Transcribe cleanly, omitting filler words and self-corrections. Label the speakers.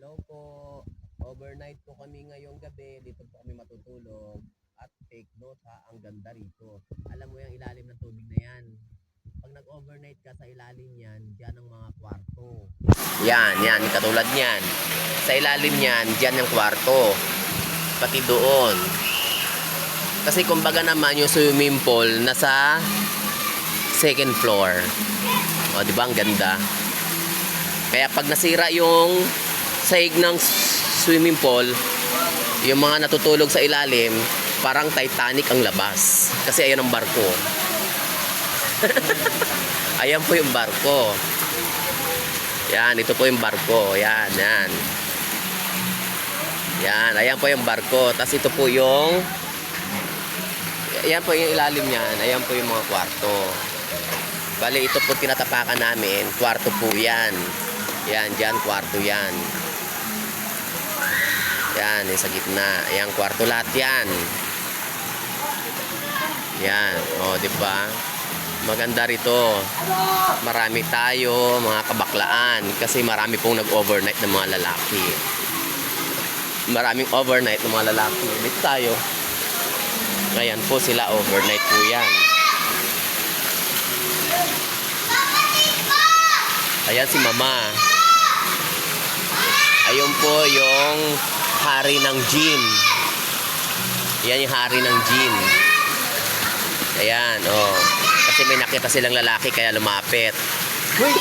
Speaker 1: Hello po. Overnight po kami ngayong gabi. Dito po kami matutulog. At take note ha, ang ganda rito. Alam mo yung ilalim ng tubig na yan. Pag nag-overnight ka sa ilalim yan, dyan ang mga kwarto. Yan, katulad yan. Sa ilalim yan, dyan ang kwarto. Pati doon. Kasi kumbaga naman yung swimming pool nasa second floor. O, di ba ang ganda? Kaya pag nasira yung sahig ng swimming pool, yung mga natutulog sa ilalim, parang Titanic ang labas. Kasi ayan ang barko. Ayan po yung barko. Yan, ito po yung barko. Yan. Yan, ayan po yung barko. Tapos ito po yung, ayan po yung ilalim niyan. Ayan po yung mga kwarto. Bali, ito po tinatapakan namin. Kwarto po yan. Yan, dyan, kwarto yan. Yan, yung sa gitna. Ayan, kwarto lahat yan. Yan, o, diba? Maganda rito. Marami tayo, mga kabaklaan. Kasi marami pong nag-overnight ng mga lalaki. Maraming overnight ng mga lalaki. Dito tayo. Ayan po sila, overnight po yan. Ayan si mama. Ayun po yung hari ng gym. Yan yung hari ng gym. Ayan, oh. Kasi may nakita silang lalaki kaya lumapit. Uy,